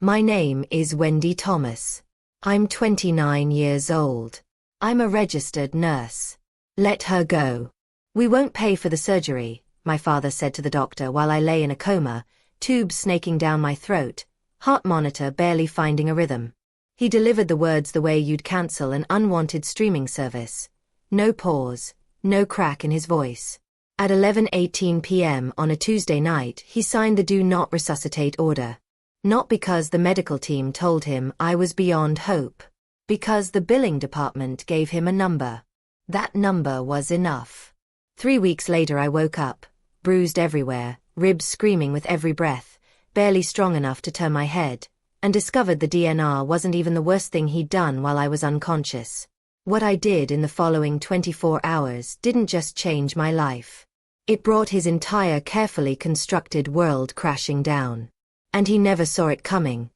My name is Wendy Thomas. I'm 29 years old. I'm a registered nurse. Let her go. We won't pay for the surgery, my father said to the doctor while I lay in a coma, tubes snaking down my throat, heart monitor barely finding a rhythm. He delivered the words the way you'd cancel an unwanted streaming service. No pause, no crack in his voice. At 11:18 p.m. on a Tuesday night, he signed the Do Not Resuscitate order. Not because the medical team told him I was beyond hope. Because the billing department gave him a number. That number was enough. 3 weeks later I woke up, bruised everywhere, ribs screaming with every breath, barely strong enough to turn my head, and discovered the DNR wasn't even the worst thing he'd done while I was unconscious. What I did in the following 24 hours didn't just change my life. It brought his entire carefully constructed world crashing down. And he never saw it coming.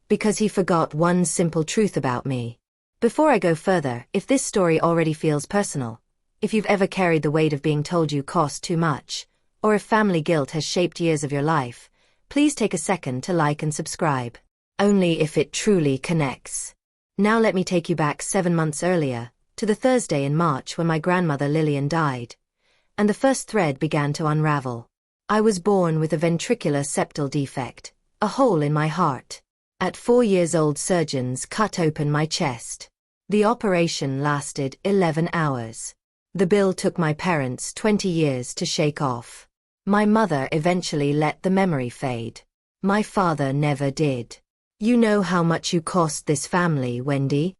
Because he forgot one simple truth about me. Before I go further, if this story already feels personal, if you've ever carried the weight of being told you cost too much, or if family guilt has shaped years of your life, please take a second to like and subscribe. Only if it truly connects. Now let me take you back 7 months earlier, to the Thursday in March when my grandmother Lillian died. And the first thread began to unravel. I was born with a ventricular septal defect, a hole in my heart. At 4 years old, surgeons cut open my chest. The operation lasted 11 hours. The bill took my parents 20 years to shake off. My mother eventually let the memory fade. My father never did. You know how much you cost this family, Wendy?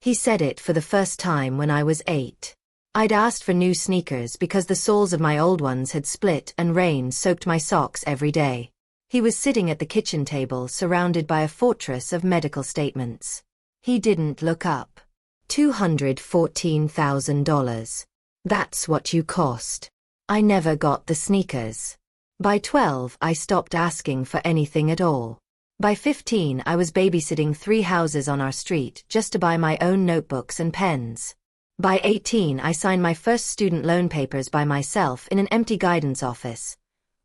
He said it for the first time when I was 8. I'd asked for new sneakers because the soles of my old ones had split and rain soaked my socks every day. He was sitting at the kitchen table surrounded by a fortress of medical statements. He didn't look up. $214,000. That's what you cost. I never got the sneakers. By 12, I stopped asking for anything at all. By 15, I was babysitting 3 houses on our street just to buy my own notebooks and pens. By 18, I signed my first student loan papers by myself in an empty guidance office,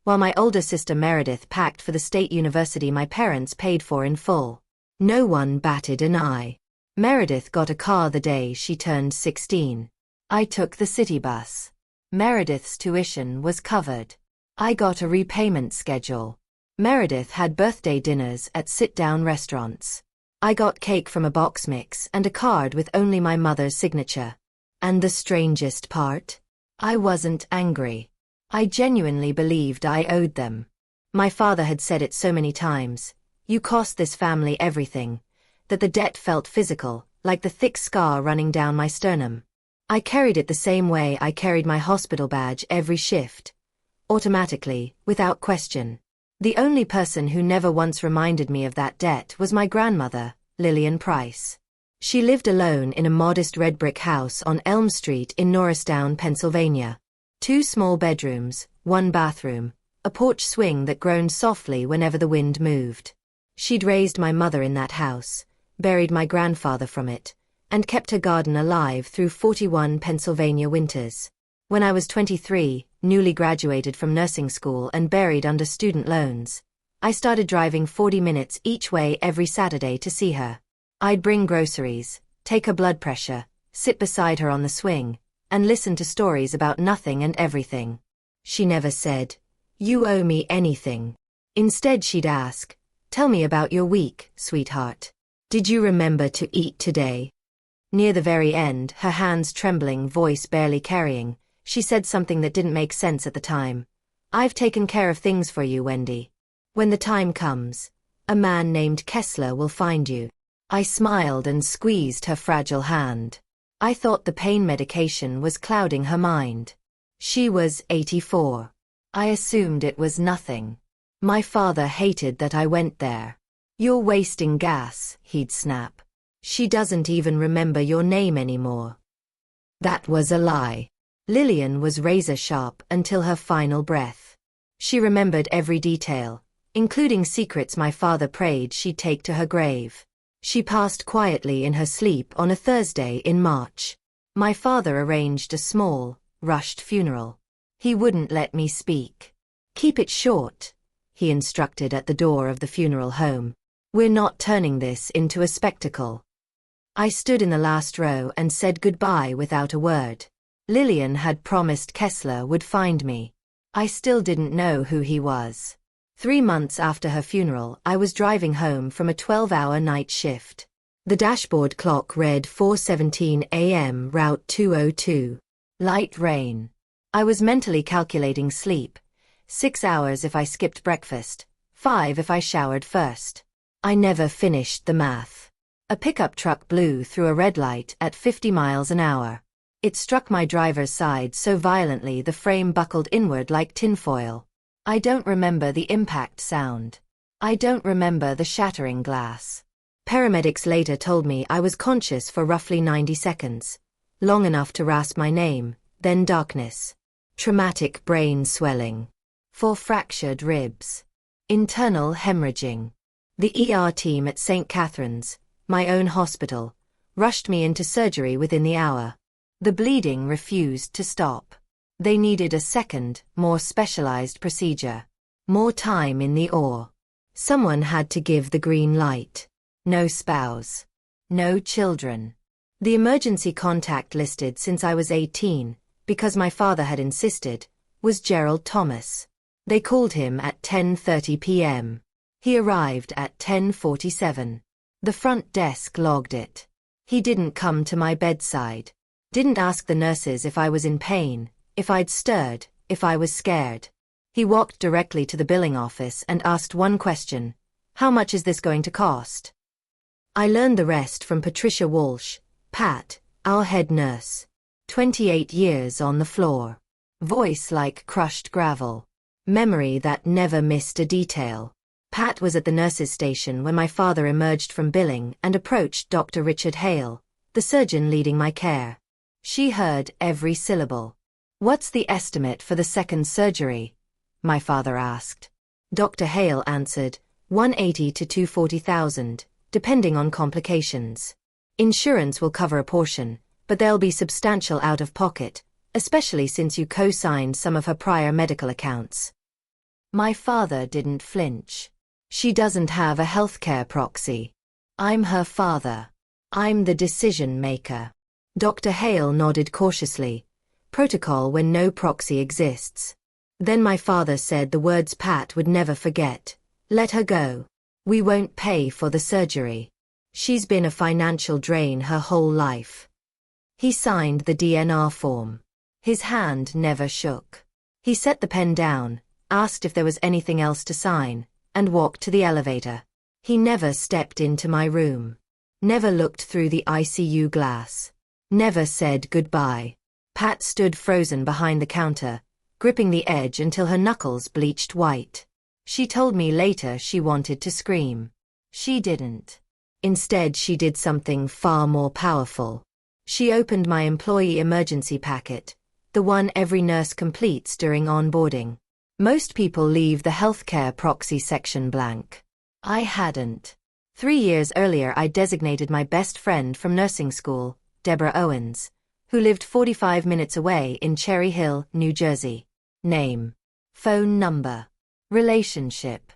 while my older sister Meredith packed for the state university my parents paid for in full. No one batted an eye. Meredith got a car the day she turned 16. I took the city bus. Meredith's tuition was covered. I got a repayment schedule. Meredith had birthday dinners at sit-down restaurants. I got cake from a box mix and a card with only my mother's signature. And the strangest part? I wasn't angry. I genuinely believed I owed them. My father had said it so many times, you cost this family everything, that the debt felt physical, like the thick scar running down my sternum. I carried it the same way I carried my hospital badge every shift. Automatically, without question. The only person who never once reminded me of that debt was my grandmother, Lillian Price. She lived alone in a modest red brick house on Elm Street in Norristown, Pennsylvania. 2 small bedrooms, 1 bathroom, a porch swing that groaned softly whenever the wind moved. She'd raised my mother in that house, buried my grandfather from it, and kept her garden alive through 41 Pennsylvania winters. When I was 23, newly graduated from nursing school and buried under student loans, I started driving 40 minutes each way every Saturday to see her. I'd bring groceries, take her blood pressure, sit beside her on the swing, and listen to stories about nothing and everything. She never said, "You owe me anything." Instead she'd ask, "Tell me about your week, sweetheart. Did you remember to eat today?" Near the very end, her hands trembling, voice barely carrying, she said something that didn't make sense at the time. "I've taken care of things for you, Wendy. When the time comes, a man named Kessler will find you." I smiled and squeezed her fragile hand. I thought the pain medication was clouding her mind. She was 84. I assumed it was nothing. My father hated that I went there. "You're wasting gas," he'd snap. "She doesn't even remember your name anymore." That was a lie. Lillian was razor sharp until her final breath. She remembered every detail, including secrets my father prayed she'd take to her grave. She passed quietly in her sleep on a Thursday in March. My father arranged a small, rushed funeral. He wouldn't let me speak. "Keep it short," he instructed at the door of the funeral home. We're not turning this into a spectacle. I stood in the last row and said goodbye without a word. Lillian had promised Kessler would find me. I still didn't know who he was. 3 months after her funeral, I was driving home from a 12-hour night shift. The dashboard clock read 4:17 a.m. Route 202. Light rain. I was mentally calculating sleep. 6 hours if I skipped breakfast, 5 if I showered first. I never finished the math. A pickup truck blew through a red light at 50 miles an hour. It struck my driver's side so violently the frame buckled inward like tinfoil. I don't remember the impact sound. I don't remember the shattering glass. Paramedics later told me I was conscious for roughly 90 seconds. Long enough to rasp my name, then darkness. Traumatic brain swelling. 4 fractured ribs. Internal hemorrhaging. The ER team at St. Catherine's, my own hospital, rushed me into surgery within the hour. The bleeding refused to stop. They needed a second, more specialized procedure. More time in the OR. Someone had to give the green light. No spouse. No children. The emergency contact listed since I was 18, because my father had insisted, was Gerald Thomas. They called him at 10:30 p.m. He arrived at 10:47. The front desk logged it. He didn't come to my bedside. Didn't ask the nurses if I was in pain, if I'd stirred, if I was scared. He walked directly to the billing office and asked one question: how much is this going to cost? I learned the rest from Patricia Walsh, Pat, our head nurse. 28 years on the floor. Voice like crushed gravel. Memory that never missed a detail. Pat was at the nurses' station when my father emerged from billing and approached Dr. Richard Hale, the surgeon leading my care. She heard every syllable. "What's the estimate for the second surgery?" my father asked. Dr. Hale answered, $180,000 to $240,000, depending on complications. Insurance will cover a portion, but there'll be substantial out-of-pocket, especially since you co-signed some of her prior medical accounts. My father didn't flinch. She doesn't have a healthcare proxy. I'm her father. I'm the decision maker. Dr. Hale nodded cautiously. Protocol when no proxy exists. Then my father said the words Pat would never forget. Let her go. We won't pay for the surgery. She's been a financial drain her whole life. He signed the DNR form. His hand never shook. He set the pen down, asked if there was anything else to sign, and walked to the elevator. He never stepped into my room. Never looked through the ICU glass. Never said goodbye. Pat stood frozen behind the counter, gripping the edge until her knuckles bleached white. She told me later she wanted to scream. She didn't. Instead, she did something far more powerful. She opened my employee emergency packet, the one every nurse completes during onboarding. Most people leave the healthcare proxy section blank. I hadn't. 3 years earlier I designated my best friend from nursing school, Deborah Owens, who lived 45 minutes away in Cherry Hill, New Jersey. Name. Phone number. Relationship.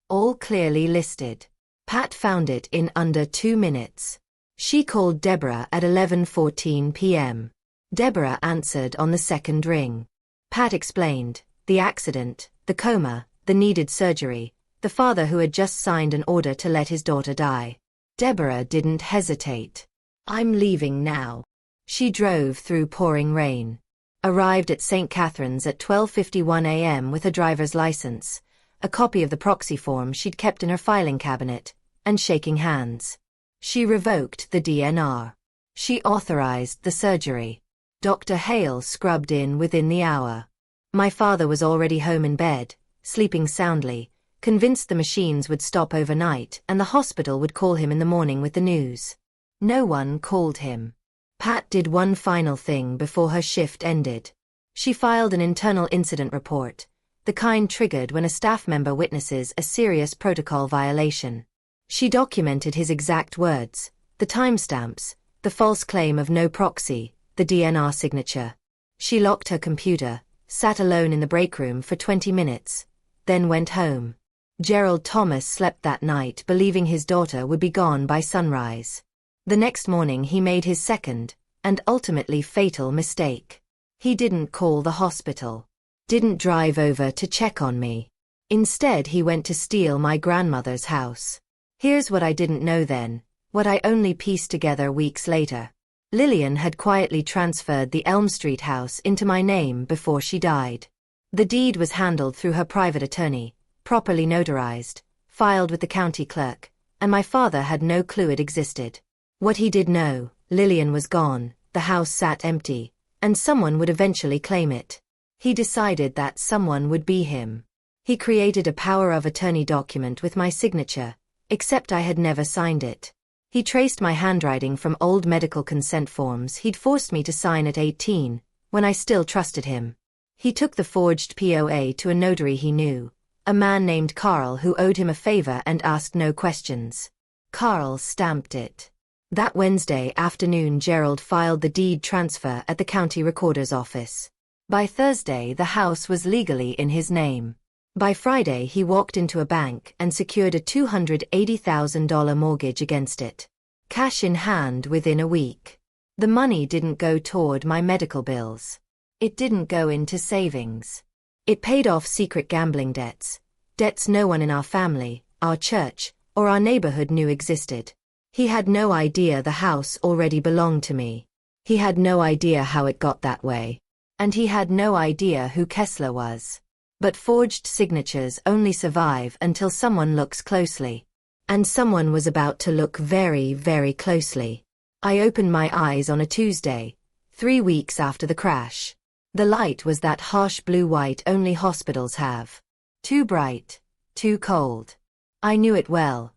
All clearly listed. Pat found it in under 2 minutes. She called Deborah at 11:14 p.m. Deborah answered on the second ring. Pat explained. The accident, the coma, the needed surgery, the father who had just signed an order to let his daughter die. Deborah didn't hesitate. I'm leaving now. She drove through pouring rain. Arrived at St. Catherine's at 12:51 a.m. with a driver's license, a copy of the proxy form she'd kept in her filing cabinet, and shaking hands. She revoked the DNR. She authorized the surgery. Dr. Hale scrubbed in within the hour. My father was already home in bed, sleeping soundly, convinced the machines would stop overnight and the hospital would call him in the morning with the news. No one called him. Pat did one final thing before her shift ended. She filed an internal incident report, the kind triggered when a staff member witnesses a serious protocol violation. She documented his exact words, the timestamps, the false claim of no proxy, the DNR signature. She locked her computer, sat alone in the break room for 20 minutes, then went home. Gerald Thomas slept that night believing his daughter would be gone by sunrise. The next morning he made his second, and ultimately fatal mistake. He didn't call the hospital. Didn't drive over to check on me. Instead he went to steal my grandmother's house. Here's what I didn't know then, what I only pieced together weeks later. Lillian had quietly transferred the Elm Street house into my name before she died. The deed was handled through her private attorney, properly notarized, filed with the county clerk, and my father had no clue it existed. What he did know, Lillian was gone, the house sat empty, and someone would eventually claim it. He decided that someone would be him. He created a power of attorney document with my signature, except I had never signed it. He traced my handwriting from old medical consent forms he'd forced me to sign at 18, when I still trusted him. He took the forged POA to a notary he knew, a man named Carl who owed him a favor and asked no questions. Carl stamped it. That Wednesday afternoon Gerald filed the deed transfer at the county recorder's office. By Thursday the house was legally in his name. By Friday he walked into a bank and secured a $280,000 mortgage against it. Cash in hand within a week. The money didn't go toward my medical bills. It didn't go into savings. It paid off secret gambling debts, debts no one in our family, our church, or our neighborhood knew existed. He had no idea the house already belonged to me. He had no idea how it got that way. And he had no idea who Kessler was. But forged signatures only survive until someone looks closely. And someone was about to look very, very closely. I opened my eyes on a Tuesday, 3 weeks after the crash. The light was that harsh blue-white only hospitals have. Too bright, too cold. I knew it well.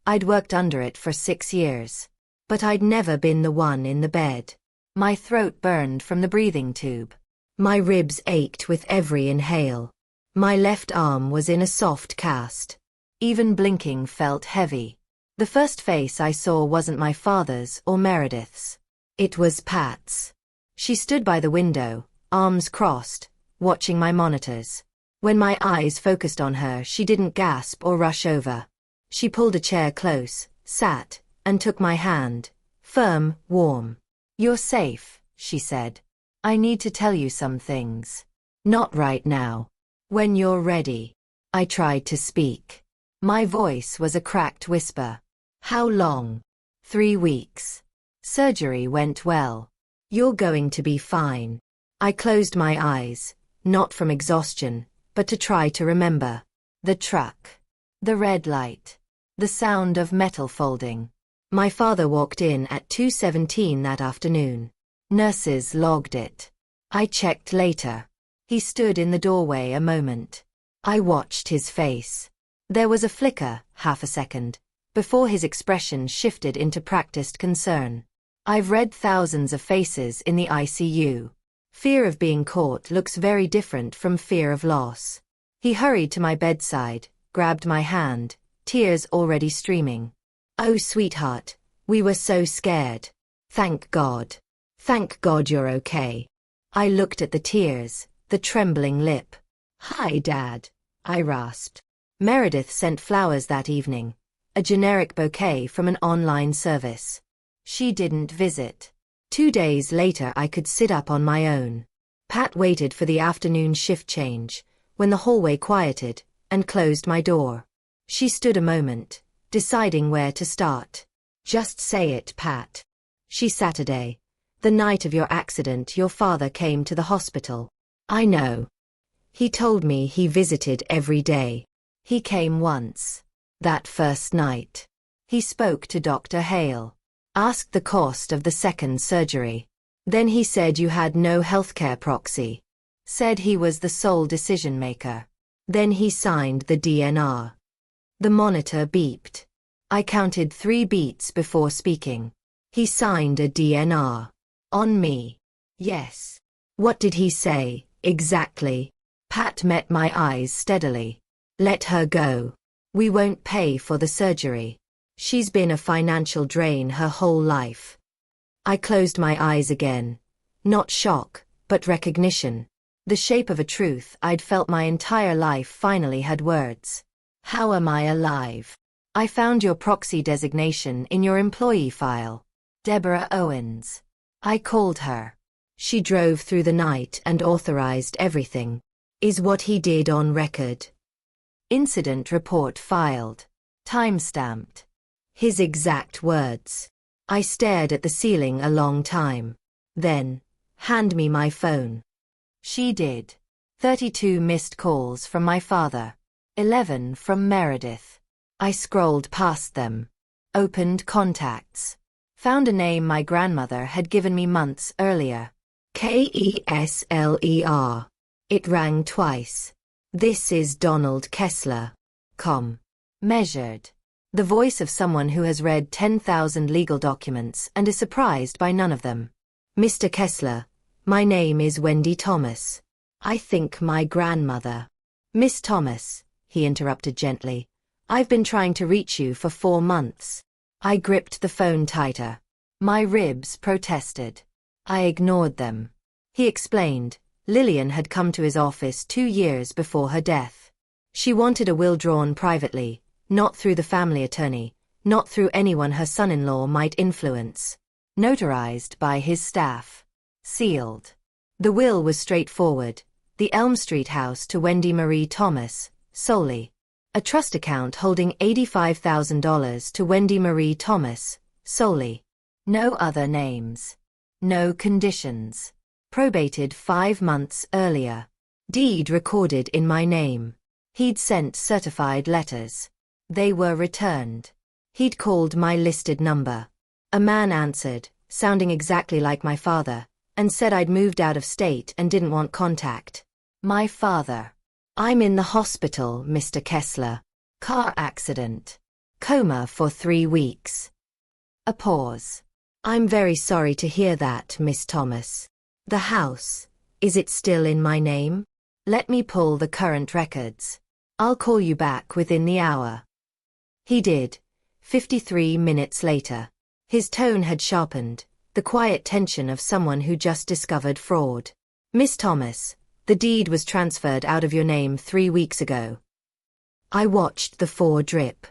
I'd worked under it for 6 years. But I'd never been the one in the bed. My throat burned from the breathing tube. My ribs ached with every inhale. My left arm was in a soft cast. Even blinking felt heavy. The first face I saw wasn't my father's or Meredith's. It was Pat's. She stood by the window, arms crossed, watching my monitors. When my eyes focused on her, she didn't gasp or rush over. She pulled a chair close, sat, and took my hand, firm, warm. "You're safe," she said. "I need to tell you some things. Not right now. When you're ready." I tried to speak. My voice was a cracked whisper. "How long?" 3 weeks. "Surgery went well. You're going to be fine." I closed my eyes, not from exhaustion, but to try to remember. The truck. The red light. The sound of metal folding. My father walked in at 2:17 that afternoon. Nurses logged it. I checked later. He stood in the doorway a moment. I watched his face. There was a flicker, half a second, before his expression shifted into practiced concern. I've read thousands of faces in the ICU. Fear of being caught looks very different from fear of loss. He hurried to my bedside, grabbed my hand, tears already streaming. "Oh, sweetheart, we were so scared. Thank God. Thank God you're okay." I looked at the tears, the trembling lip. "Hi, Dad," I rasped. Meredith sent flowers that evening, a generic bouquet from an online service. She didn't visit. 2 days later I could sit up on my own. Pat waited for the afternoon shift change, when the hallway quieted, and closed my door. She stood a moment, deciding where to start. "Just say it, Pat." "She Saturday. The night of your accident your father came to the hospital." "I know. He told me he visited every day. He came once. That first night. He spoke to Dr. Hale. Asked the cost of the second surgery. Then he said you had no healthcare proxy. Said he was the sole decision maker. Then he signed the DNR." The monitor beeped. I counted 3 beats before speaking. "He signed a DNR. On me." "Yes." "What did he say, exactly?" Pat met my eyes steadily. "Let her go. We won't pay for the surgery. She's been a financial drain her whole life." I closed my eyes again. Not shock, but recognition. The shape of a truth I'd felt my entire life finally had words. How am I alive? I found your proxy designation in your employee file. Deborah Owens. I called her. She drove through the night and authorized everything. Is what he did on record. Incident report filed. Timestamped. His exact words. I stared at the ceiling a long time. Then, hand me my phone. She did. 32 missed calls from my father. 11 from Meredith. I scrolled past them. Opened contacts. Found a name my grandmother had given me months earlier. Kessler. It rang twice. This is Donald Kessler. Measured. The voice of someone who has read 10,000 legal documents and is surprised by none of them. Mr. Kessler, my name is Wendy Thomas. I think my grandmother. Miss Thomas, he interrupted gently. I've been trying to reach you for 4 months. I gripped the phone tighter. My ribs protested. I ignored them. He explained, Lillian had come to his office 2 years before her death. She wanted a will drawn privately, not through the family attorney, not through anyone her son-in-law might influence. Notarized by his staff. Sealed. The will was straightforward. The Elm Street house to Wendy Marie Thomas, solely. A trust account holding $85,000 to Wendy Marie Thomas, solely. No other names. No conditions. Probated 5 months earlier. Deed recorded in my name. He'd sent certified letters. They were returned. He'd called my listed number. A man answered, sounding exactly like my father, and said I'd moved out of state and didn't want contact. My father. I'm in the hospital, Mr. Kessler. Car accident. Coma for 3 weeks. A pause. I'm very sorry to hear that, Miss Thomas. The house. Is it still in my name? Let me pull the current records. I'll call you back within the hour. He did. 53 minutes later. His tone had sharpened, the quiet tension of someone who just discovered fraud. Miss Thomas, the deed was transferred out of your name 3 weeks ago. I watched the 4 drip.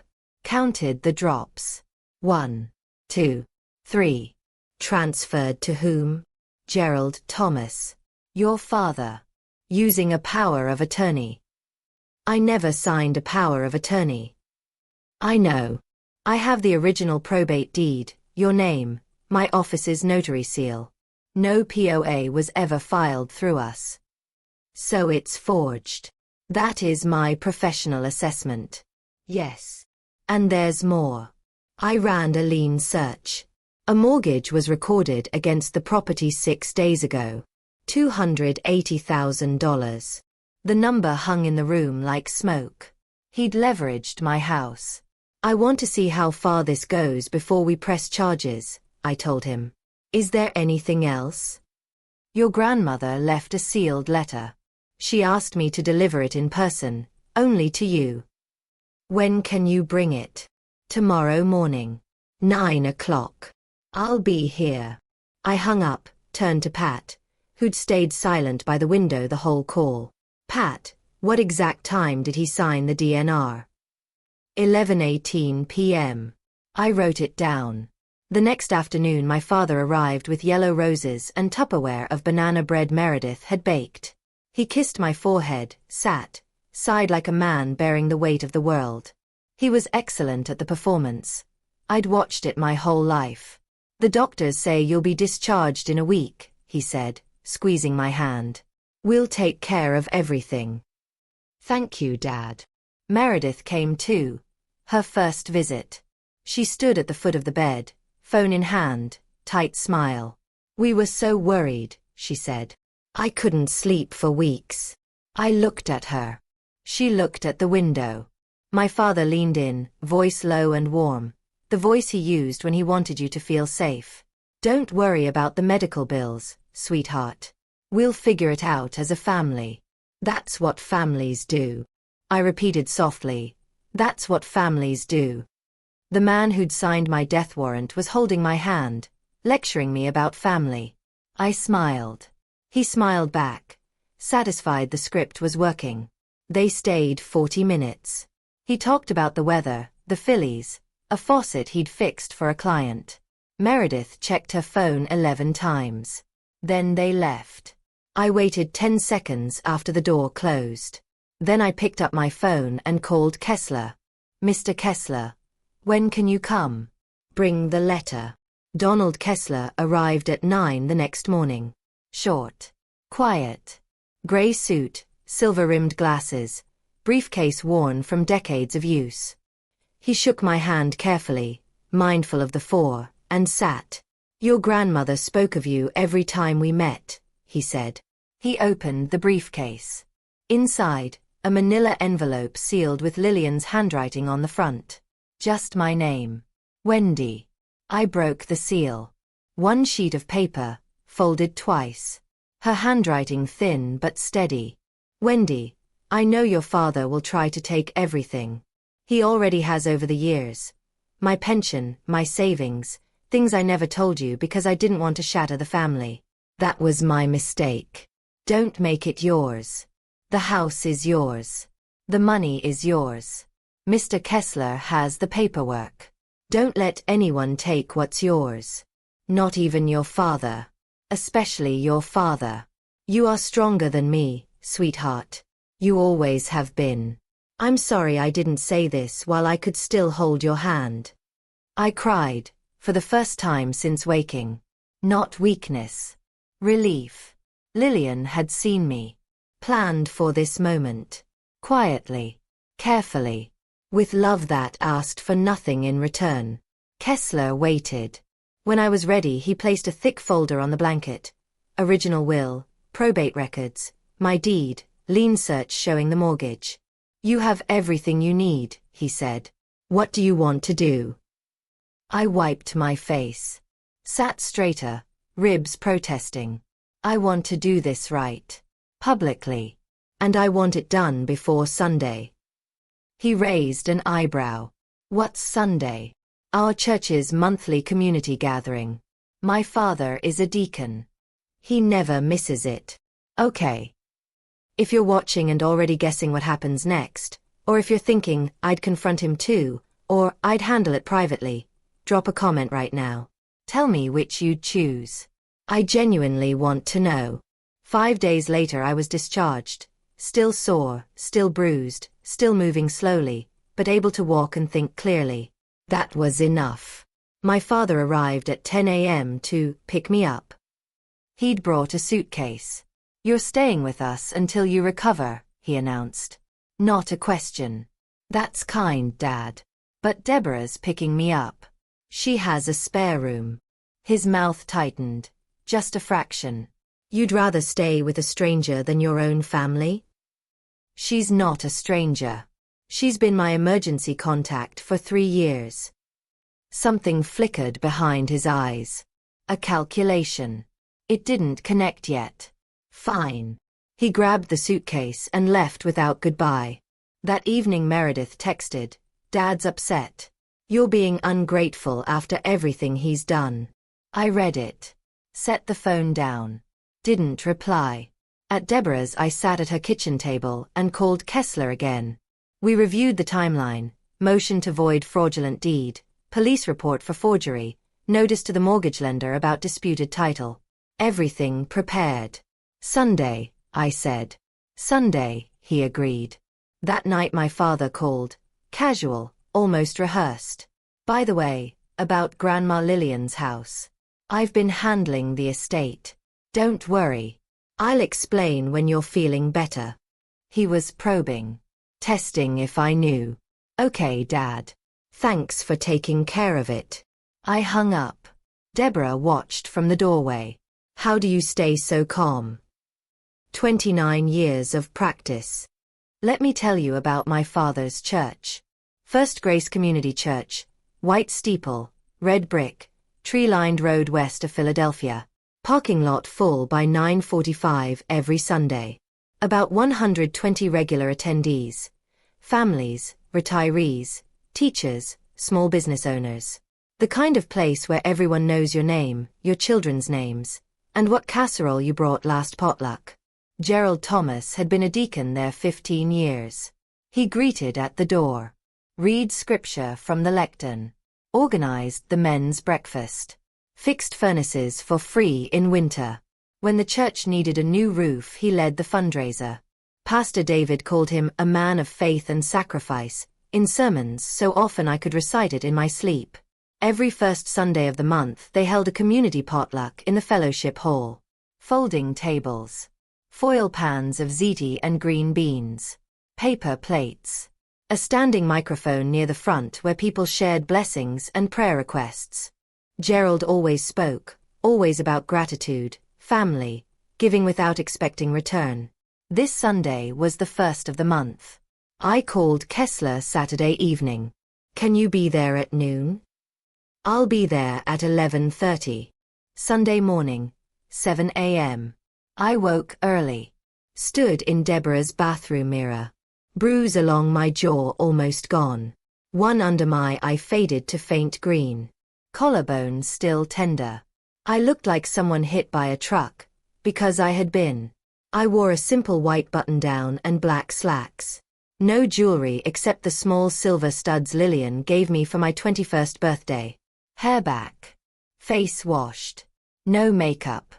Counted the drops. 1, 2, 3. Transferred to whom? Gerald Thomas. Your father. Using a power of attorney. I never signed a power of attorney. I know. I have the original probate deed, your name, my office's notary seal. No POA was ever filed through us. So it's forged. That is my professional assessment. Yes. And there's more. I ran a lien search. A mortgage was recorded against the property 6 days ago. $280,000. The number hung in the room like smoke. He'd leveraged my house. I want to see how far this goes before we press charges, I told him. Is there anything else? Your grandmother left a sealed letter. She asked me to deliver it in person, only to you. When can you bring it? Tomorrow morning. 9 o'clock. I'll be here. I hung up, turned to Pat, who'd stayed silent by the window the whole call. Pat, what exact time did he sign the DNR? 11:18 p.m. I wrote it down. The next afternoon my father arrived with yellow roses and Tupperware of banana bread Meredith had baked. He kissed my forehead, sat, sighed like a man bearing the weight of the world. He was excellent at the performance. I'd watched it my whole life. The doctors say you'll be discharged in a week, he said, squeezing my hand. We'll take care of everything. Thank you, Dad. Meredith came too. Her first visit. She stood at the foot of the bed, phone in hand, tight smile. We were so worried, she said. I couldn't sleep for weeks. I looked at her. She looked at the window. My father leaned in, voice low and warm. The voice he used when he wanted you to feel safe. Don't worry about the medical bills, sweetheart. We'll figure it out as a family. That's what families do. I repeated softly. That's what families do. The man who'd signed my death warrant was holding my hand, lecturing me about family. I smiled. He smiled back, satisfied the script was working. They stayed 40 minutes. He talked about the weather, the Phillies, a faucet he'd fixed for a client. Meredith checked her phone 11 times. Then they left. I waited 10 seconds after the door closed. Then I picked up my phone and called Kessler. Mr. Kessler, when can you come? Bring the letter. Donald Kessler arrived at 9 the next morning. Short. Quiet. Gray suit, silver-rimmed glasses, briefcase worn from decades of use. He shook my hand carefully, mindful of the four, and sat. Your grandmother spoke of you every time we met, he said. He opened the briefcase. Inside, a manila envelope sealed with Lillian's handwriting on the front. Just my name. Wendy. I broke the seal. One sheet of paper, folded twice. Her handwriting thin but steady. Wendy, I know your father will try to take everything. He already has over the years. My pension, my savings, things I never told you because I didn't want to shatter the family. That was my mistake. Don't make it yours. The house is yours. The money is yours. Mr. Kessler has the paperwork. Don't let anyone take what's yours. Not even your father. Especially your father. You are stronger than me, sweetheart. You always have been. I'm sorry I didn't say this while I could still hold your hand. I cried, for the first time since waking. Not weakness. Relief. Lillian had seen me. Planned for this moment. Quietly. Carefully. With love that asked for nothing in return. Kessler waited. When I was ready, he placed a thick folder on the blanket. Original will, probate records, my deed, lien search showing the mortgage. You have everything you need, he said. What do you want to do? I wiped my face. Sat straighter, ribs protesting. I want to do this right. Publicly. And I want it done before Sunday. He raised an eyebrow. What's Sunday? Our church's monthly community gathering. My father is a deacon. He never misses it. Okay. If you're watching and already guessing what happens next, or if you're thinking, I'd confront him too, or I'd handle it privately, drop a comment right now. Tell me which you'd choose. I genuinely want to know. 5 days later I was discharged. Still sore, still bruised, still moving slowly, but able to walk and think clearly. That was enough. My father arrived at 10 a.m. to pick me up. He'd brought a suitcase. You're staying with us until you recover, he announced. Not a question. That's kind, Dad. But Deborah's picking me up. She has a spare room. His mouth tightened. Just a fraction. You'd rather stay with a stranger than your own family? She's not a stranger. She's been my emergency contact for 3 years. Something flickered behind his eyes. A calculation. It didn't connect yet. Fine. He grabbed the suitcase and left without goodbye. That evening Meredith texted, Dad's upset. You're being ungrateful after everything he's done. I read it. Set the phone down. Didn't reply. At Deborah's I sat at her kitchen table and called Kessler again. We reviewed the timeline, motion to void fraudulent deed, police report for forgery, notice to the mortgage lender about disputed title. Everything prepared. Sunday, I said. Sunday, he agreed. That night my father called. Casual, almost rehearsed. By the way, about Grandma Lillian's house. I've been handling the estate. Don't worry. I'll explain when you're feeling better. He was probing. Testing if I knew. Okay, Dad. Thanks for taking care of it. I hung up. Deborah watched from the doorway. How do you stay so calm? 29 years of practice. Let me tell you about my father's church. First Grace Community Church, white steeple, red brick, tree-lined road west of Philadelphia. Parking lot full by 9:45 every Sunday. About 120 regular attendees. Families, retirees, teachers, small business owners. The kind of place where everyone knows your name, your children's names, and what casserole you brought last potluck. Gerald Thomas had been a deacon there 15 years. He greeted at the door. read scripture from the lectern, organized the men's breakfast, fixed furnaces for free in winter. When the church needed a new roof, he led the fundraiser. Pastor David called him a man of faith and sacrifice, in sermons so often I could recite it in my sleep. Every first Sunday of the month they held a community potluck in the fellowship hall. Folding tables, foil pans of ziti and green beans, paper plates, a standing microphone near the front where people shared blessings and prayer requests. Gerald always spoke, always about gratitude, family, giving without expecting return. This Sunday was the first of the month. I called Kessler Saturday evening. Can you be there at noon? I'll be there at 11:30. Sunday morning, 7 a.m. I woke early. Stood in Deborah's bathroom mirror. Bruise along my jaw almost gone. One under my eye faded to faint green. Collarbone still tender. I looked like someone hit by a truck, because I had been. I wore a simple white button-down and black slacks. No jewelry except the small silver studs Lillian gave me for my 21st birthday. Hair back. Face washed. No makeup.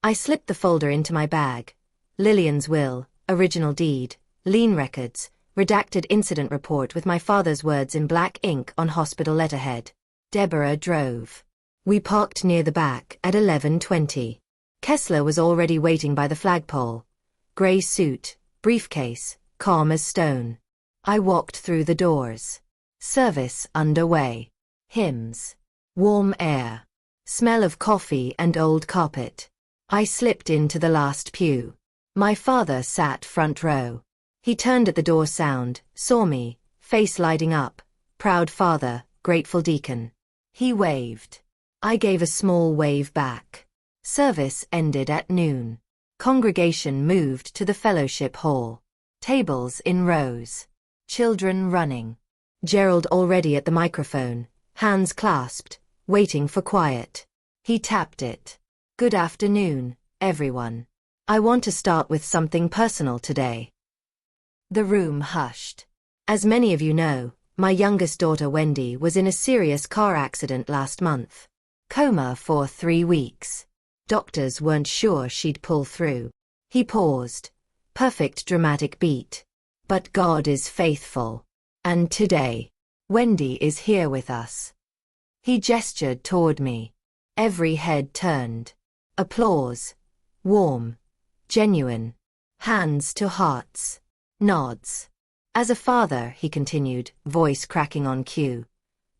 I slipped the folder into my bag. Lillian's will, original deed, lien records, redacted incident report with my father's words in black ink on hospital letterhead. Deborah drove. We parked near the back at 11:20. Kessler was already waiting by the flagpole. Grey suit, briefcase, calm as stone. I walked through the doors. Service underway. Hymns. Warm air. Smell of coffee and old carpet. I slipped into the last pew. My father sat front row. He turned at the door sound, saw me, face lighting up. Proud father, grateful deacon. He waved. I gave a small wave back. Service ended at noon. Congregation moved to the fellowship hall. Tables in rows. Children running. Gerald already at the microphone, hands clasped, waiting for quiet. He tapped it. Good afternoon, everyone. I want to start with something personal today. The room hushed. As many of you know, my youngest daughter Wendy was in a serious car accident last month. Coma for 3 weeks. Doctors weren't sure she'd pull through. He paused. Perfect dramatic beat. But God is faithful. And today, Wendy is here with us. He gestured toward me. Every head turned. Applause. Warm. Genuine. Hands to hearts. Nods. As a father, he continued, voice cracking on cue,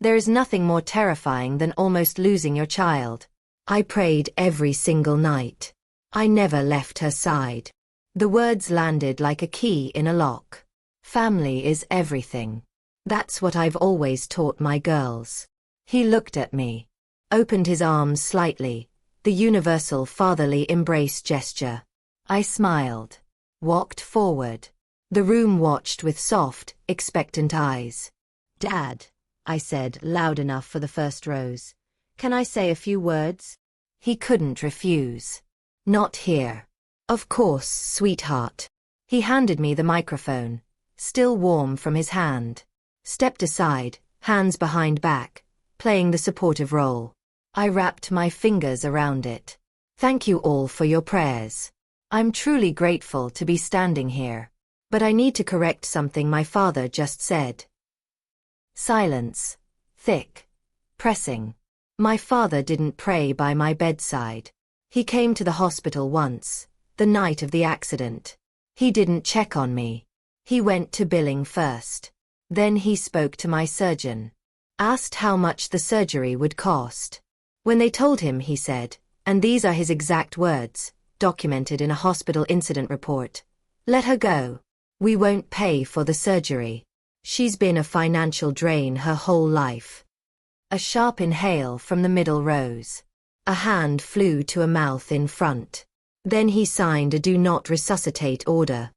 there is nothing more terrifying than almost losing your child. I prayed every single night. I never left her side. The words landed like a key in a lock. Family is everything. That's what I've always taught my girls. He looked at me. Opened his arms slightly, the universal fatherly embrace gesture. I smiled. Walked forward. The room watched with soft, expectant eyes. Dad, I said, loud enough for the first rows. Can I say a few words? He couldn't refuse. Not here. Of course, sweetheart. He handed me the microphone, still warm from his hand. Stepped aside, hands behind back, playing the supportive role. I wrapped my fingers around it. Thank you all for your prayers. I'm truly grateful to be standing here. But I need to correct something my father just said. Silence. Thick. Pressing. My father didn't pray by my bedside. He came to the hospital once, the night of the accident. He didn't check on me. He went to billing first. Then he spoke to my surgeon. Asked how much the surgery would cost. When they told him, he said, and these are his exact words, documented in a hospital incident report, let her go. We won't pay for the surgery. She's been a financial drain her whole life. A sharp inhale from the middle rows. A hand flew to a mouth in front. Then he signed a Do Not Resuscitate order.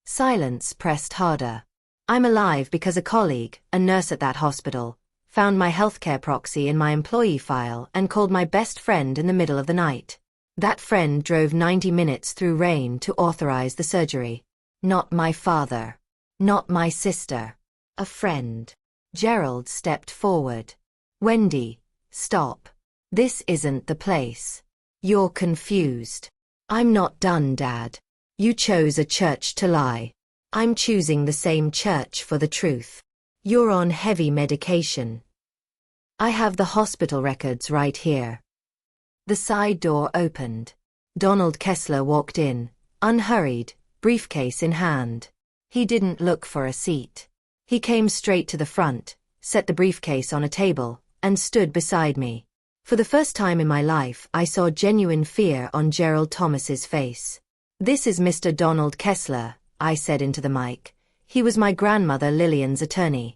Silence pressed harder. I'm alive because a colleague, a nurse at that hospital, found my healthcare proxy in my employee file and called my best friend in the middle of the night. That friend drove 90 minutes through rain to authorize the surgery. Not my father. Not my sister. A friend. Gerald stepped forward. Wendy, stop. This isn't the place. You're confused. I'm not done, Dad. You chose a church to lie. I'm choosing the same church for the truth. You're on heavy medication. I have the hospital records right here. The side door opened. Donald Kessler walked in, unhurried, briefcase in hand. He didn't look for a seat. He came straight to the front, set the briefcase on a table, and stood beside me. For the first time in my life, I saw genuine fear on Gerald Thomas's face. This is Mr. Donald Kessler, I said into the mic. He was my grandmother Lillian's attorney.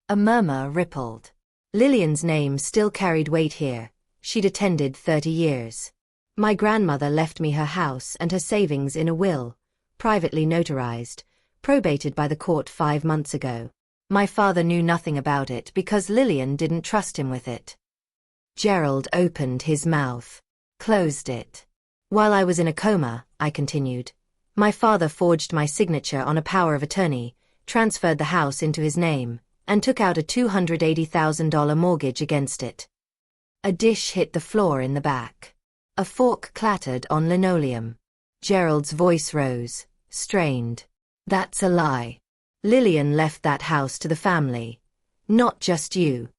A murmur rippled. Lillian's name still carried weight here. She'd attended 30 years. My grandmother left me her house and her savings in a will, privately notarized, probated by the court 5 months ago. My father knew nothing about it because Lillian didn't trust him with it. Gerald opened his mouth, closed it. While I was in a coma, I continued, my father forged my signature on a power of attorney, transferred the house into his name, and took out a $280,000 mortgage against it. A dish hit the floor in the back. A fork clattered on linoleum. Gerald's voice rose, strained. That's a lie. Lillian left that house to the family. Not just you.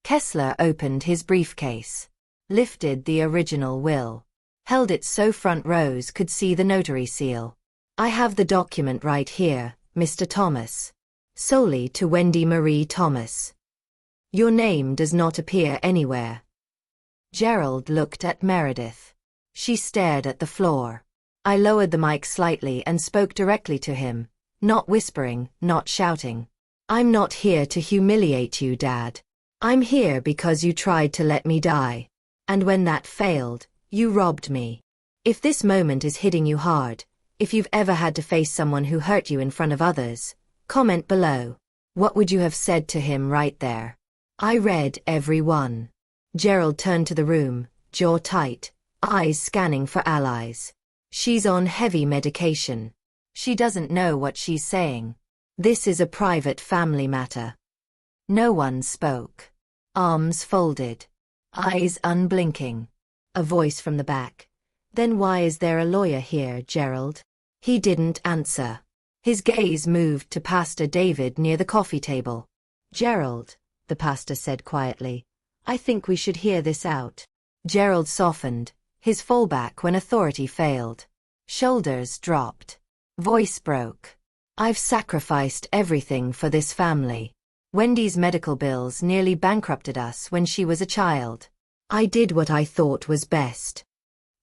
Kessler opened his briefcase, lifted the original will, held it so front rows could see the notary seal. I have the document right here, Mr. Thomas. Solely to Wendy Marie Thomas. Your name does not appear anywhere. Gerald looked at Meredith. She stared at the floor. I lowered the mic slightly and spoke directly to him, not whispering, not shouting. I'm not here to humiliate you, Dad. I'm here because you tried to let me die. And when that failed, you robbed me. If this moment is hitting you hard, if you've ever had to face someone who hurt you in front of others, comment below. What would you have said to him right there? I read every one. Gerald turned to the room, jaw tight, eyes scanning for allies. She's on heavy medication. She doesn't know what she's saying. This is a private family matter. No one spoke. Arms folded. Eyes unblinking. A voice from the back. Then why is there a lawyer here, Gerald? He didn't answer. His gaze moved to Pastor David near the coffee table. Gerald, the pastor said quietly, I think we should hear this out. Gerald softened, his fallback when authority failed. Shoulders dropped. Voice broke. I've sacrificed everything for this family. Wendy's medical bills nearly bankrupted us when she was a child. I did what I thought was best.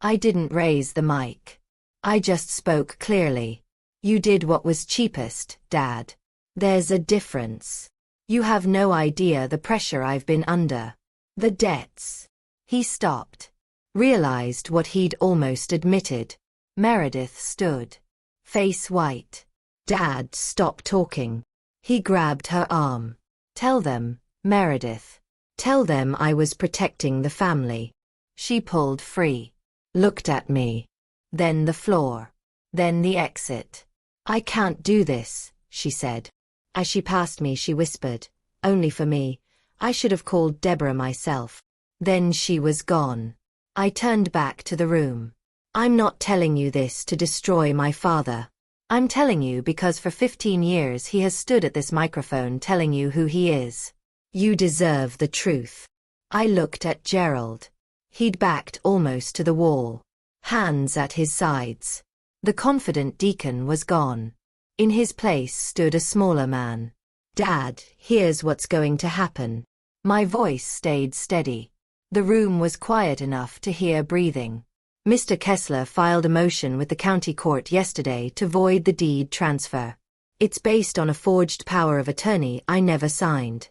I didn't raise the mic. I just spoke clearly. You did what was cheapest, Dad. There's a difference. You have no idea the pressure I've been under. The debts. He stopped. Realized what he'd almost admitted. Meredith stood. Face white. Dad, stop talking. He grabbed her arm. Tell them, Meredith. Tell them I was protecting the family. She pulled free. Looked at me. Then the floor. Then the exit. I can't do this, she said. As she passed me, she whispered, only for me. I should have called Deborah myself. Then she was gone. I turned back to the room. I'm not telling you this to destroy my father. I'm telling you because for 15 years he has stood at this microphone telling you who he is. You deserve the truth. I looked at Gerald. He'd backed almost to the wall. Hands at his sides. The confident deacon was gone. In his place stood a smaller man. Dad, here's what's going to happen. My voice stayed steady. The room was quiet enough to hear breathing. Mr. Kessler filed a motion with the county court yesterday to void the deed transfer. It's based on a forged power of attorney I never signed.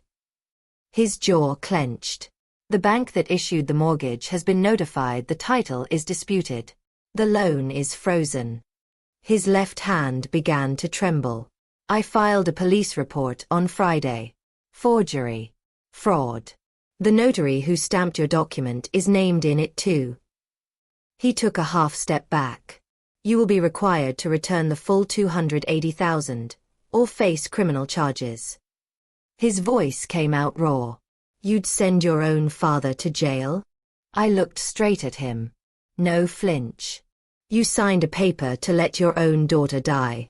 His jaw clenched. The bank that issued the mortgage has been notified the title is disputed. The loan is frozen. His left hand began to tremble. I filed a police report on Friday. Forgery. Fraud. The notary who stamped your document is named in it too. He took a half step back. You will be required to return the full $280,000, or face criminal charges. His voice came out raw. You'd send your own father to jail? I looked straight at him. No flinch. You signed a paper to let your own daughter die.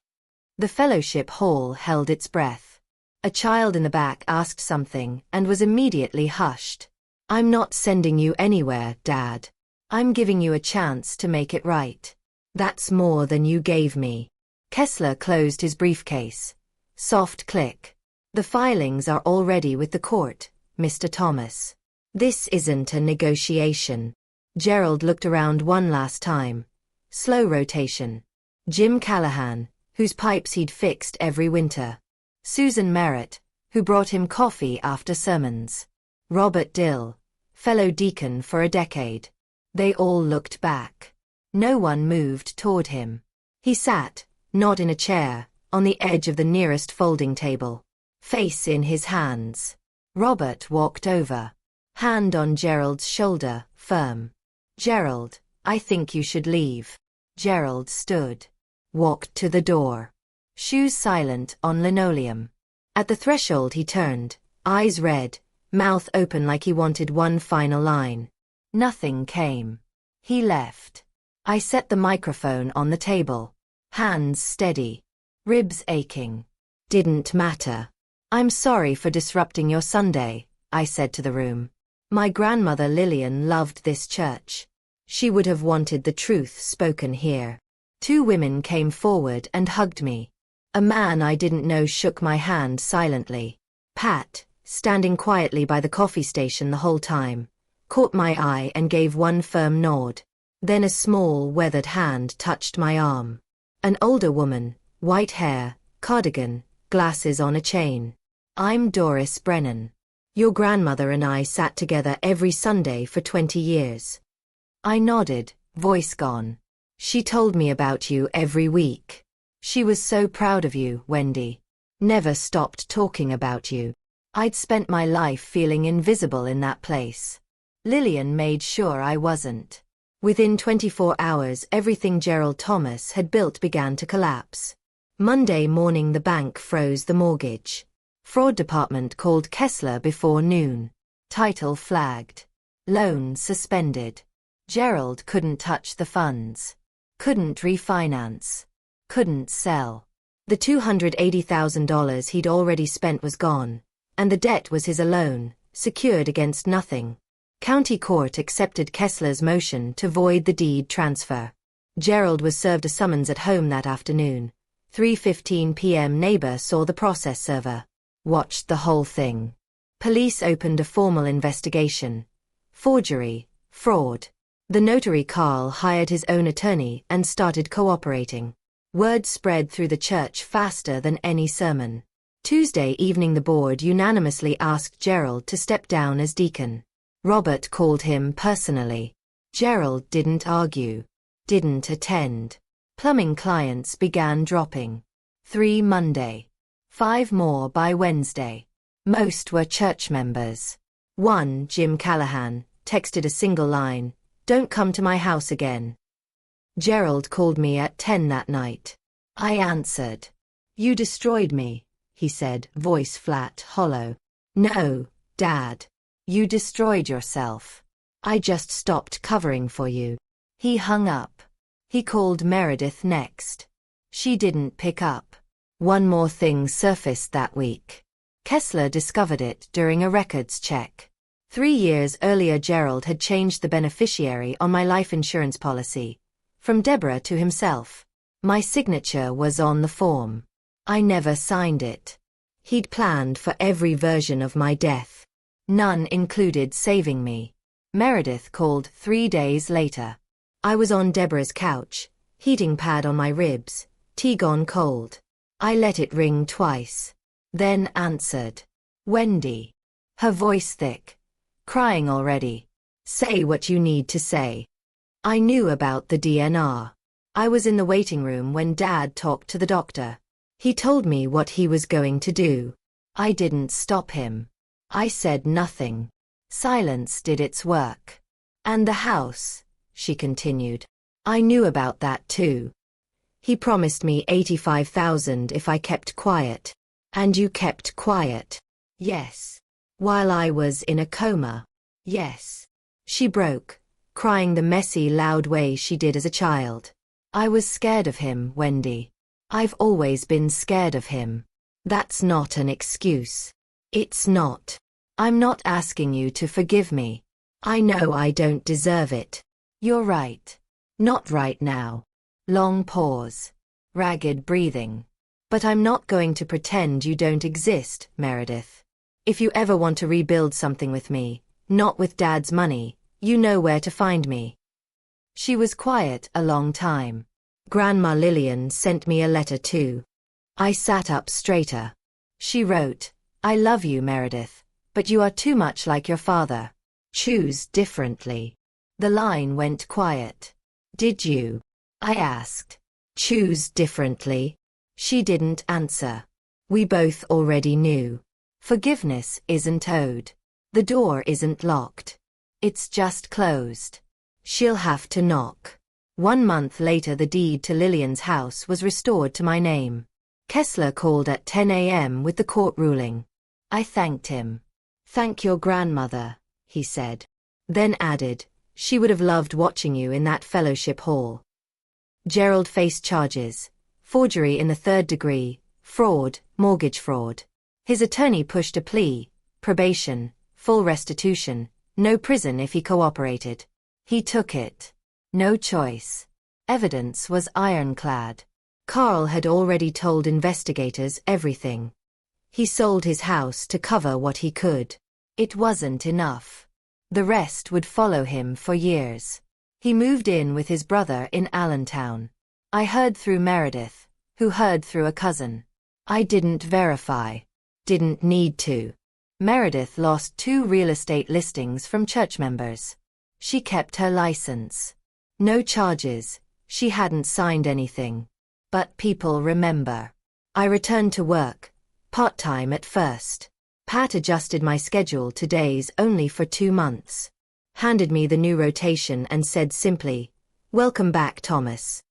The fellowship hall held its breath. A child in the back asked something and was immediately hushed. I'm not sending you anywhere, Dad. I'm giving you a chance to make it right. That's more than you gave me. Kessler closed his briefcase. Soft click. The filings are already with the court, Mr. Thomas. This isn't a negotiation. Gerald looked around one last time. Slow rotation. Jim Callahan, whose pipes he'd fixed every winter. Susan Merritt, who brought him coffee after sermons. Robert Dill, fellow deacon for a decade. They all looked back. No one moved toward him. He sat, not in a chair, on the edge of the nearest folding table. Face in his hands. Robert walked over. Hand on Gerald's shoulder, firm. Gerald, I think you should leave. Gerald stood. Walked to the door. Shoes silent on linoleum. At the threshold he turned, eyes red, mouth open like he wanted one final line. Nothing came. He left. I set the microphone on the table. Hands steady. Ribs aching. Didn't matter. I'm sorry for disrupting your Sunday, I said to the room. My grandmother Lillian loved this church. She would have wanted the truth spoken here. 2 women came forward and hugged me. A man I didn't know shook my hand silently. Pat, standing quietly by the coffee station the whole time, caught my eye and gave one firm nod. Then a small, weathered hand touched my arm. An older woman, white hair, cardigan, glasses on a chain. I'm Doris Brennan. Your grandmother and I sat together every Sunday for 20 years. I nodded, voice gone. She told me about you every week. She was so proud of you, Wendy. Never stopped talking about you. I'd spent my life feeling invisible in that place. Lillian made sure I wasn't. Within 24 hours, everything Gerald Thomas had built began to collapse. Monday morning the bank froze the mortgage. Fraud department called Kessler before noon. Title flagged. Loan suspended. Gerald couldn't touch the funds. Couldn't refinance. Couldn't sell. The $280,000 he'd already spent was gone, and the debt was his alone, secured against nothing. County Court accepted Kessler's motion to void the deed transfer. Gerald was served a summons at home that afternoon. 3:15 p.m. Neighbor saw the process server. Watched the whole thing. Police opened a formal investigation. Forgery, fraud. The notary Carl hired his own attorney and started cooperating. Word spread through the church faster than any sermon. Tuesday evening the board unanimously asked Gerald to step down as deacon. Robert called him personally. Gerald didn't argue. Didn't attend. Plumbing clients began dropping. 3 Monday. 5 more by Wednesday. Most were church members. One, Jim Callahan, texted a single line, "Don't come to my house again." Gerald called me at 10 that night. I answered. "You destroyed me," he said, voice flat, hollow. "No, Dad. You destroyed yourself. I just stopped covering for you." He hung up. He called Meredith next. She didn't pick up. One more thing surfaced that week. Kessler discovered it during a records check. 3 years earlier Gerald had changed the beneficiary on my life insurance policy. From Deborah to himself. My signature was on the form. I never signed it. He'd planned for every version of my death. None included saving me. Meredith called 3 days later. I was on Deborah's couch, heating pad on my ribs, tea gone cold. I let it ring twice. Then answered. "Wendy." Her voice thick. "Crying already. Say what you need to say." I knew about the DNR. I was in the waiting room when Dad talked to the doctor. He told me what he was going to do. I didn't stop him. I said nothing. Silence did its work. "And the house," she continued. "I knew about that too. He promised me $85,000 if I kept quiet. And you kept quiet. Yes. While I was in a coma. Yes. She broke, crying the messy, loud way she did as a child. I was scared of him, Wendy. I've always been scared of him. That's not an excuse. It's not. I'm not asking you to forgive me. I know I don't deserve it. You're right. Not right now. Long pause. Ragged breathing. But I'm not going to pretend you don't exist, Meredith. If you ever want to rebuild something with me, not with Dad's money, you know where to find me. She was quiet a long time. Grandma Lillian sent me a letter too. I sat up straighter. She wrote, I love you, Meredith, but you are too much like your father. Choose differently. The line went quiet. Did you? I asked. Choose differently? She didn't answer. We both already knew. Forgiveness isn't owed. The door isn't locked. It's just closed. She'll have to knock. 1 month later, the deed to Lillian's house was restored to my name. Kessler called at 10 a.m. with the court ruling. I thanked him. Thank your grandmother, he said. Then added, she would have loved watching you in that fellowship hall. Gerald faced charges: forgery in the 3rd degree, fraud, mortgage fraud. His attorney pushed a plea: probation, full restitution, no prison if he cooperated. He took it. No choice. Evidence was ironclad. Carl had already told investigators everything. He sold his house to cover what he could. It wasn't enough. The rest would follow him for years. He moved in with his brother in Allentown. I heard through Meredith, who heard through a cousin. I didn't verify. Didn't need to. Meredith lost 2 real estate listings from church members. She kept her license. No charges, she hadn't signed anything. But people remember. I returned to work, part-time at first. Pat adjusted my schedule to days only for 2 months. Handed me the new rotation and said simply, welcome back, Thomas.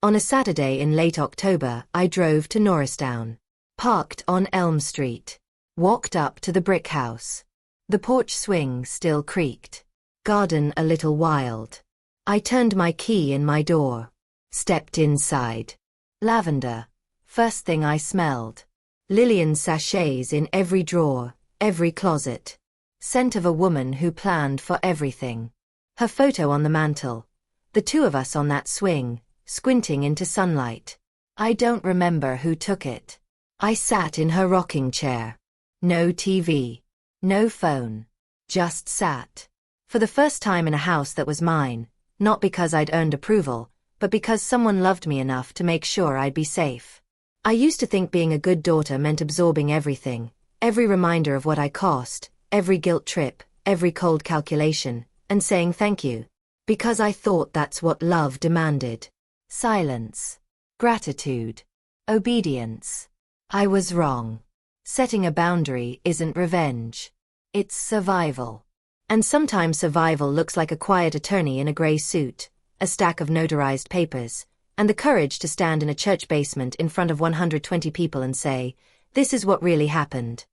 On a Saturday in late October, I drove to Norristown. Parked on Elm Street. Walked up to the brick house. The porch swing still creaked. Garden a little wild. I turned my key in my door. Stepped inside. Lavender. First thing I smelled. Lillian sachets in every drawer, every closet. Scent of a woman who planned for everything. Her photo on the mantel. The 2 of us on that swing, squinting into sunlight. I don't remember who took it. I sat in her rocking chair. No TV. No phone. Just sat. For the first time in a house that was mine, not because I'd earned approval, but because someone loved me enough to make sure I'd be safe. I used to think being a good daughter meant absorbing everything, every reminder of what I cost, every guilt trip, every cold calculation, and saying thank you. Because I thought that's what love demanded. Silence. Gratitude. Obedience. I was wrong. Setting a boundary isn't revenge. It's survival. And sometimes survival looks like a quiet attorney in a gray suit, a stack of notarized papers, and the courage to stand in a church basement in front of 120 people and say, this is what really happened.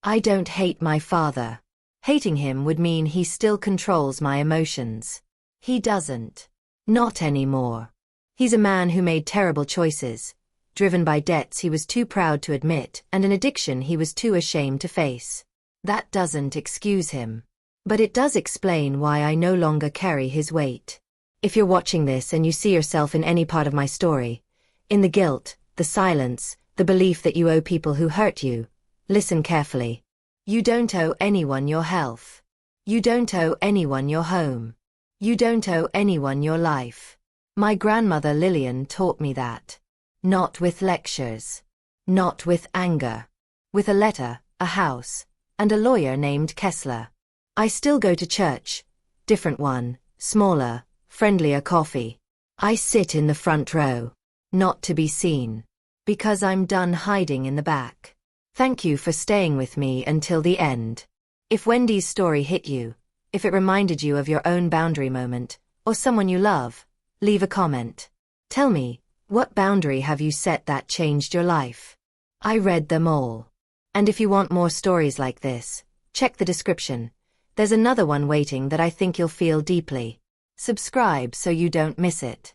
I don't hate my father. Hating him would mean he still controls my emotions. He doesn't. Not anymore. He's a man who made terrible choices, driven by debts he was too proud to admit and an addiction he was too ashamed to face. That doesn't excuse him. But it does explain why I no longer carry his weight. If you're watching this and you see yourself in any part of my story, in the guilt, the silence, the belief that you owe people who hurt you, listen carefully. You don't owe anyone your health. You don't owe anyone your home. You don't owe anyone your life. My grandmother Lillian taught me that. Not with lectures. Not with anger. With a letter, a house, and a lawyer named Kessler. I still go to church. Different one, smaller, friendlier coffee. I sit in the front row. Not to be seen. Because I'm done hiding in the back. Thank you for staying with me until the end. If Wendy's story hit you, if it reminded you of your own boundary moment, or someone you love, leave a comment. Tell me, what boundary have you set that changed your life? I read them all. And if you want more stories like this, check the description. There's another one waiting that I think you'll feel deeply. Subscribe so you don't miss it.